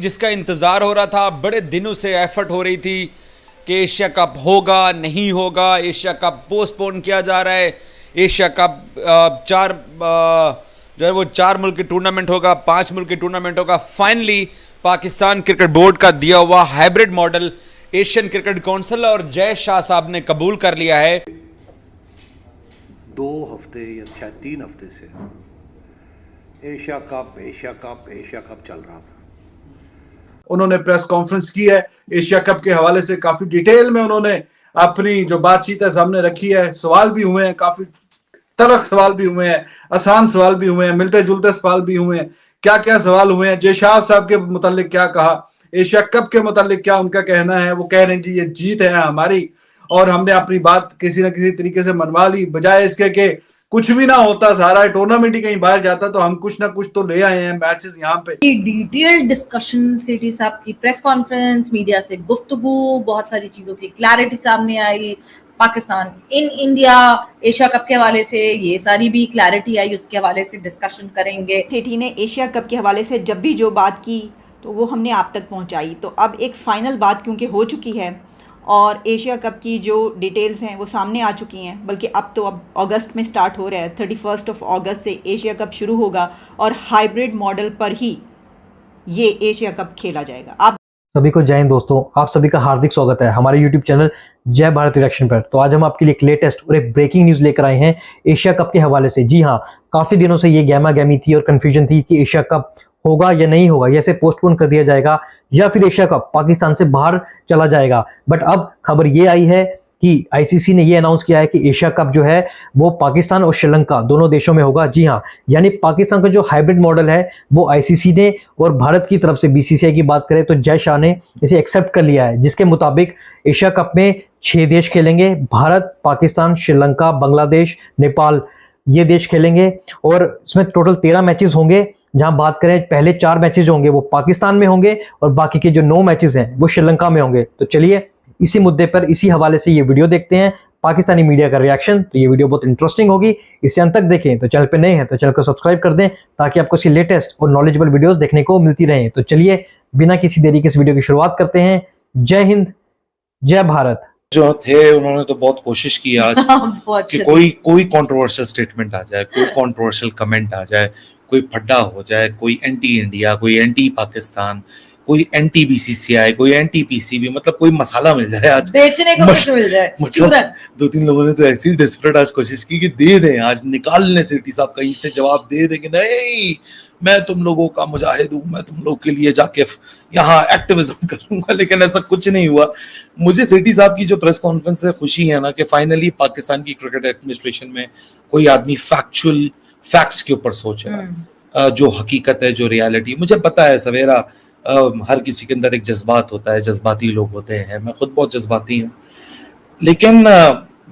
जिसका इंतज़ार हो रहा था, बड़े दिनों से एफर्ट हो रही थी कि एशिया कप होगा नहीं होगा, एशिया कप पोस्टपोन किया जा रहा है, एशिया कप जो है वो 4 मुल्क की टूर्नामेंट होगा, 5 मुल्क की टूर्नामेंट होगा। फाइनली पाकिस्तान क्रिकेट बोर्ड का दिया हुआ hybrid model Asian cricket council और जय शाह साहब ने कबूल कर लिया है। 2 हफ्ते या शायद 3 हफ्ते से एशिया कप चल रहा था। उन्होंने प्रेस कॉन्फ्रेंस की है, एशिया कप के हवाले से काफी डिटेल में उन्होंने अपनी जो बातचीत है सामने रखी है। सवाल भी हुए हैं, काफी तलख सवाल भी हुए हैं, आसान सवाल भी हुए हैं, मिलते जुलते सवाल भी हुए हैं। क्या क्या सवाल हुए हैं, जय शाह साहब के मुतालिक क्या कहा, एशिया कप के मुतालिक क्या उनका कहना है। वो कह रहे हैं जी ये जीत है हमारी और हमने अपनी बात किसी न किसी तरीके से मनवा ली, बजाय इसके कि कुछ भी ना होता, सारा टूर्नामेंट ही कहीं बाहर जाता, तो हम कुछ ना कुछ तो ले आए हैं मैचेस यहाँ पे। डिटेल्ड डिस्कशन, सेठी साहब की प्रेस कॉन्फ्रेंस, मीडिया से गुफ्तगू, बहुत सारी चीजों की क्लैरिटी सामने आई। Pakistan in India Asia cup के हवाले से ये सारी भी क्लैरिटी आई, उसके हवाले से डिस्कशन करेंगे। सेठी ने एशिया कप के हवाले से जब भी जो बात की तो वो हमने आप तक पहुंचाई। तो अब एक फाइनल बात क्योंकि हो चुकी है और एशिया कप की जो डिटेल्स हैं वो सामने आ चुकी हैं, बल्कि अब अगस्त में स्टार्ट हो रहा है। 31 अगस्त से एशिया कप शुरू होगा और हाइब्रिड मॉडल पर ही ये एशिया कप खेला जाएगा। आप सभी को जय हिंद दोस्तों, आप सभी का हार्दिक स्वागत है हमारे यूट्यूब चैनल जय भारत रिएक्शन पर। तो आज हम आपके लिए एक लेटेस्ट और एक ब्रेकिंग न्यूज़ लेकर आए हैं एशिया कप के हवाले से। जी हाँ, काफ़ी दिनों से ये गहमा गहमी थी और कन्फ्यूजन थी कि एशिया कप होगा या नहीं होगा, या इसे पोस्टपोन कर दिया जाएगा या फिर एशिया कप पाकिस्तान से बाहर चला जाएगा। बट अब खबर ये आई है कि आईसीसी ने ये अनाउंस किया है कि एशिया कप जो है वो पाकिस्तान और श्रीलंका दोनों देशों में होगा। जी हाँ, यानी पाकिस्तान का जो हाइब्रिड मॉडल है वो आईसीसी ने और भारत की तरफ से बीसीसीआई की बात करें तो जय शाह ने इसे एक्सेप्ट कर लिया है, जिसके मुताबिक एशिया कप में 6 देश खेलेंगे। भारत, पाकिस्तान, श्रीलंका, बांग्लादेश, नेपाल, ये देश खेलेंगे और इसमें टोटल 13 मैचेस होंगे। जहां बात करें पहले 4 मैचेस होंगे वो पाकिस्तान में होंगे और बाकी के जो 9 मैचेस हैं वो श्रीलंका में होंगे। तो चलिए इसी मुद्दे पर, इसी हवाले से ये वीडियो देखते हैं, पाकिस्तानी मीडिया का रिएक्शन। तो ये वीडियो बहुत इंटरेस्टिंग होगी, इसे अंत तक देखें। तो चैनल पे नए हैं तो चैनल को सब्सक्राइब कर दें ताकि आपको इसकी लेटेस्ट और नॉलेजेबल वीडियोस देखने को मिलती रहें। तो चलिए बिना किसी देरी के इस वीडियो की शुरुआत करते हैं। जय हिंद, जय भारत। जो थे उन्होंने तो बहुत कोशिश की आज कि कोई कंट्रोवर्शियल स्टेटमेंट आ जाए, कोई कंट्रोवर्शियल कमेंट आ जाए, कोई फड्डा हो जाए, कोई एंटी इंडिया, कोई एंटी पाकिस्तान, कोई एंटी बीसीसीआई, कोई एंटी पीसीबी, मतलब कोई मसाला मिल जाए आज बेचने को कुछ मिल जाए। मतलब 2-3 लोगों ने तो ऐसी डेस्परेट आज कोशिश की कि दे दें, आज निकालने सेठी साहब कहीं से जवाब दे दें कि नहीं मैं तुम लोगों का मुजाहिद हूं, मैं तुम लोग के लिए जाके यहाँ एक्टिविज्म करूंगा, लेकिन ऐसा कुछ नहीं हुआ। मुझे सेठी साहब की जो प्रेस कॉन्फ्रेंस से खुशी है ना कि फाइनली पाकिस्तान की क्रिकेट एडमिनिस्ट्रेशन में कोई आदमी फैक्ट्स के ऊपर सोच रहा है, जो हकीकत है, जो रियलिटी। मुझे पता है सवेरा हर किसी के अंदर एक जज्बात होता है, जज्बाती लोग होते हैं, मैं खुद बहुत जज्बाती हूँ, लेकिन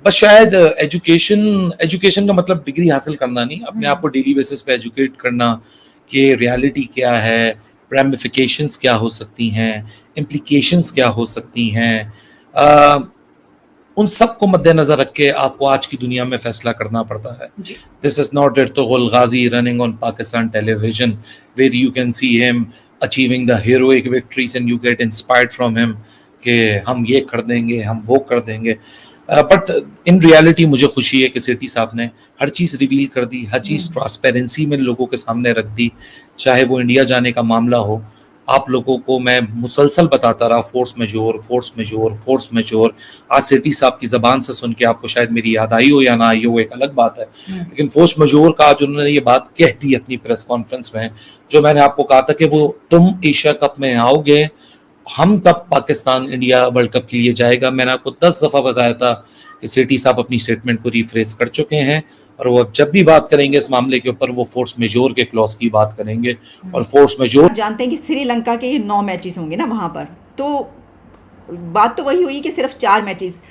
बस शायद एजुकेशन का मतलब डिग्री हासिल करना नहीं, अपने आप को डेली बेसिस पे एजुकेट करना कि रियलिटी क्या है, रैमिफिकेशंस क्या हो सकती हैं, इम्प्लीकेशंस क्या हो सकती हैं, उन सब को मद्देनजर रख के आपको आज की दुनिया में फैसला करना पड़ता है। This is not Ertugrul Ghazi running on Pakistan television where you can see him achieving the heroic victories and you get inspired from him कि हम ये कर देंगे, हम वो कर देंगे। बट इन रियलिटी मुझे खुशी है कि सेठी साहब ने हर चीज़ रिवील कर दी, हर चीज़ ट्रांसपेरेंसी में लोगों के सामने रख दी। चाहे वो इंडिया जाने का मामला हो, आप लोगों को मैं मुसलसल बताता रहा फोर्स मेजोर। आज सेठी साहब की ज़बान से सुन के आपको शायद मेरी याद आई हो या ना आई हो, एक अलग बात है, लेकिन फोर्स मेजोर का आज उन्होंने ये बात कह दी अपनी प्रेस कॉन्फ्रेंस में, जो मैंने आपको कहा था कि वो तुम एशिया कप में आओगे, हम तब पाकिस्तान इंडिया वर्ल्ड कप के लिए जाएगा। मैंने आपको 10 दफ़ा बताया था कि सेठी साहब अपनी स्टेटमेंट को रिफ्रेश कर चुके हैं और वो अब जब भी बात करेंगे इस मामले के ऊपर वो फोर्स मेजोर के क्लॉज की बात करेंगे। और फोर्स मेजोर जानते हैं कि श्रीलंका के 9 मैचेस होंगे ना वहाँ पर, तो बात तो वही हुई कि सिर्फ 4 मैचेस।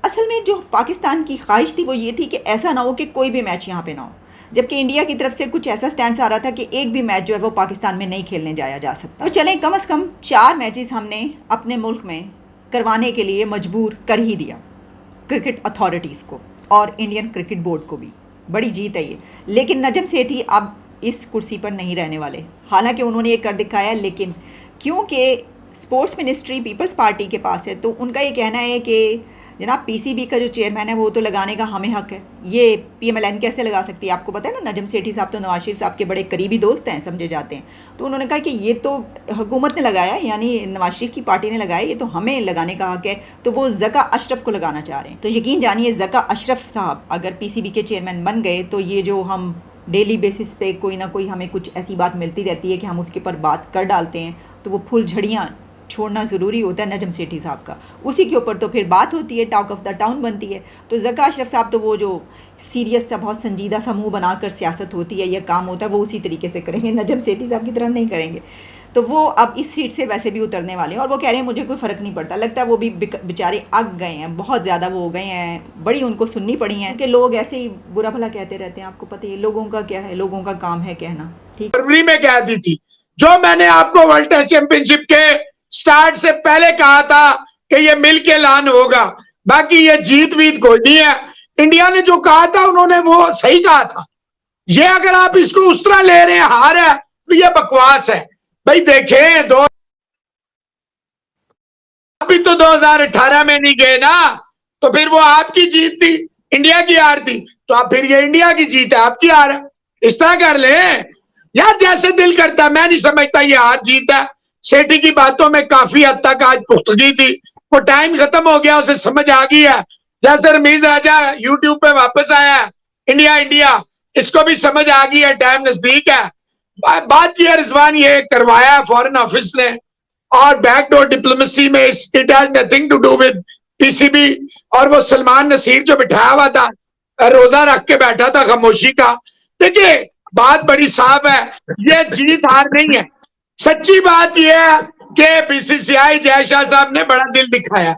असल में जो पाकिस्तान की ख्वाहिश थी वो ये थी कि ऐसा ना हो कि कोई भी मैच यहाँ पे ना हो, जबकि इंडिया की तरफ से कुछ ऐसा स्टैंड आ रहा था कि एक भी मैच जो है वो पाकिस्तान में नहीं खेलने जाया जा सकता। तो चलें, कम से कम 4 मैचेस हमने अपने मुल्क में करवाने के लिए मजबूर कर ही दिया क्रिकेट अथॉरिटीज़ को और इंडियन क्रिकेट बोर्ड को भी। बड़ी जीत है ये। लेकिन नजम सेठी अब इस कुर्सी पर नहीं रहने वाले, हालांकि उन्होंने ये कर दिखाया, लेकिन क्योंकि स्पोर्ट्स मिनिस्ट्री पीपल्स पार्टी के पास है, तो उनका ये कहना है कि जनाब पीसीबी का जो चेयरमैन है वो तो लगाने का हमें हक है, ये पीएमएलएन कैसे लगा सकती है? आपको पता है ना, नजम सेठी साहब तो नवाज शरीफ साहब के बड़े करीबी दोस्त हैं, समझे जाते हैं। तो उन्होंने कहा कि ये तो हुकूमत ने लगाया, यानी नवाज शरीफ की पार्टी ने लगाया, ये तो हमें लगाने का हक है। तो वो ज़का अशरफ को लगाना चाह रहे हैं। तो यकीन जानिए ज़का अशरफ साहब अगर पीसीबी के चेयरमैन बन गए तो ये जो हम डेली बेसिस पे कोई ना कोई हमें कुछ ऐसी बात मिलती रहती है कि हम उसके ऊपर बात कर डालते हैं, तो वो फुल झड़ियाँ छोड़ना ज़रूरी होता है नजम सेठी साहब का, उसी के ऊपर तो फिर बात होती है, टॉक ऑफ द टाउन बनती है। तो ज़का अशरफ साहब तो वो जो सीरियस सा बहुत संजीदा सा मुँह बनाकर सियासत होती है या काम होता है वो उसी तरीके से करेंगे, नजम सेठी साहब की तरह नहीं करेंगे। तो वो अब इस सीट से वैसे भी उतरने वाले हैं और वो कह रहे हैं मुझे कोई फ़र्क नहीं पड़ता। लगता है वो भी बेचारे अग गए हैं, बहुत ज़्यादा वो हो गए हैं, बड़ी उनको सुननी पड़ी है कि लोग ऐसे ही बुरा भला कहते रहते हैं। आपको पता है लोगों का क्या है, लोगों का काम है कहना। ठीक, फरवरी में कह दी थी, जो मैंने आपको वर्ल्ड टेस्ट चैंपियनशिप के स्टार्ट से पहले कहा था कि ये मिल के ऐलान होगा, बाकी ये जीत वीत कोई नहीं है। इंडिया ने जो कहा था उन्होंने वो सही कहा था। ये अगर आप इसको उस तरह ले रहे हैं हार है तो ये बकवास है भाई। देखें अभी तो 2018 में नहीं गए ना, तो फिर वो आपकी जीत थी, इंडिया की हार थी, तो आप फिर ये इंडिया की जीत है, आपकी हार है। इस तरह कर ले यार, जैसे दिल करता है। मैं नहीं समझता ये हार जीत है। सेठी की बातों में काफी हद तक आज पुख्तगी थी, वो टाइम खत्म हो गया, उसे समझ आ गई है। जैसे रमीज राजा यूट्यूब पे वापस आया है, इंडिया इंडिया, इसको भी समझ आ गई है, टाइम नजदीक है। बात यह रिजवान ये करवाया है फॉरेन ऑफिस ने, और बैकडोर डिप्लोमेसी में it has nothing to do with PCB. और वो सलमान नसीर जो बिठाया हुआ था, रोजा रख के बैठा था खामोशी का। देखिए बात बड़ी साफ है, ये जीत हार नहीं है। सच्ची बात यह है कि बीसीसीआई जय शाह साहब ने बड़ा दिल दिखाया।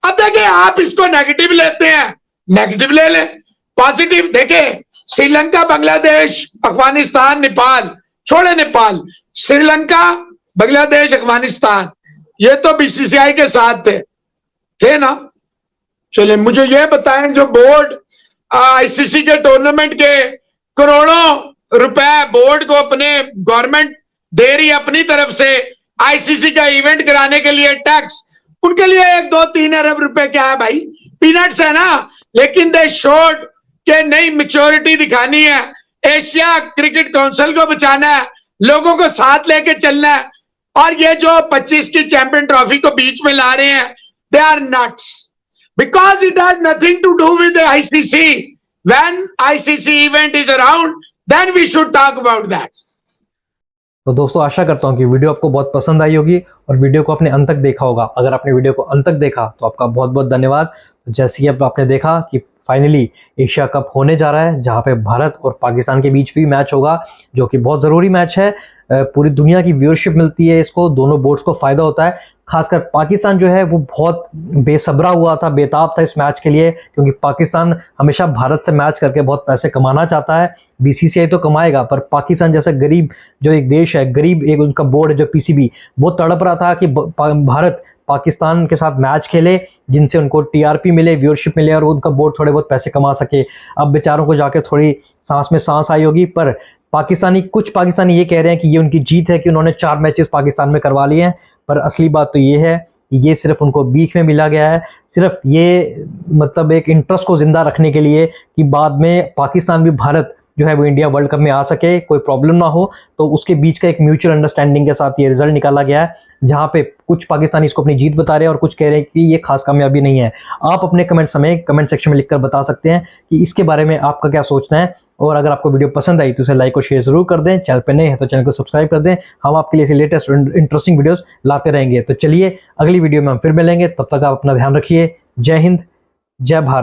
अब देखिए आप इसको नेगेटिव लेते हैं, नेगेटिव ले लें, पॉजिटिव देखें। श्रीलंका, बांग्लादेश, अफगानिस्तान, नेपाल, छोड़े नेपाल, श्रीलंका, बांग्लादेश, अफगानिस्तान, ये तो बीसीसीआई के साथ थे ना। चले मुझे ये बताएं, जो बोर्ड आईसीसी के टूर्नामेंट के करोड़ों रुपए बोर्ड को अपने गवर्नमेंट दे रही अपनी तरफ से आईसीसी का इवेंट कराने के लिए टैक्स, उनके लिए 1-2-3 अरब रुपए क्या है भाई, पीनट्स है ना। लेकिन दे शोड के नई मैच्योरिटी दिखानी है, एशिया क्रिकेट काउंसिल को बचाना है, लोगों को साथ लेके चलना है। और ये जो 25 की चैंपियन ट्रॉफी को बीच में ला रहे हैं, they are nuts, because it has nothing to do with ICC. When ICC event is around then we should talk about that. तो दोस्तों आशा करता हूँ कि वीडियो आपको बहुत पसंद आई होगी और वीडियो को आपने अंत तक देखा होगा। अगर आपने वीडियो को अंत तक देखा तो आपका बहुत बहुत धन्यवाद। जैसे कि अब आपने देखा कि फाइनली एशिया कप होने जा रहा है, जहाँ पे भारत और पाकिस्तान के बीच भी मैच होगा, जो कि बहुत ज़रूरी मैच है। पूरी दुनिया की व्यूअरशिप मिलती है इसको, दोनों बोर्ड्स को फ़ायदा होता है। खासकर पाकिस्तान जो है वो बहुत बेसब्रा हुआ था, बेताब था इस मैच के लिए, क्योंकि पाकिस्तान हमेशा भारत से मैच करके बहुत पैसे कमाना चाहता है। बीसीसीआई तो कमाएगा, पर पाकिस्तान जैसा गरीब जो एक देश है, गरीब एक उनका बोर्ड है जो पीसीबी, वो तड़प रहा था कि भारत पाकिस्तान के साथ मैच खेले, जिनसे उनको टीआरपी मिले, व्यूअरशिप मिले और उनका बोर्ड थोड़े बहुत पैसे कमा सके। अब बेचारों को जाके थोड़ी सांस में सांस आई होगी, पर कुछ पाकिस्तानी ये कह रहे हैं कि ये उनकी जीत है कि उन्होंने 4 मैचेस पाकिस्तान में करवा लिए हैं। पर असली बात तो ये है कि ये सिर्फ उनको बीच में मिला गया है, सिर्फ ये मतलब एक इंटरेस्ट को जिंदा रखने के लिए कि बाद में पाकिस्तान भी भारत जो है वो इंडिया वर्ल्ड कप में आ सके, कोई प्रॉब्लम ना हो। तो उसके बीच का एक म्यूचुअल अंडरस्टैंडिंग के साथ ये रिजल्ट निकाला गया है, जहाँ पे कुछ पाकिस्तानी इसको अपनी जीत बता रहे हैं और कुछ कह रहे हैं कि ये खास कामयाबी नहीं है। आप अपने कमेंट्स हमें कमेंट सेक्शन में लिखकर बता सकते हैं कि इसके बारे में आपका क्या सोचना है। और अगर आपको वीडियो पसंद आई तो उसे लाइक और शेयर जरूर कर दें। चैनल पर नए हैं तो चैनल को सब्सक्राइब कर दें। हम आपके लिए ऐसे लेटेस्ट इंटरेस्टिंग वीडियोस लाते रहेंगे। तो चलिए अगली वीडियो में हम फिर मिलेंगे, तब तक आप अपना ध्यान रखिए। जय हिंद, जय भारत।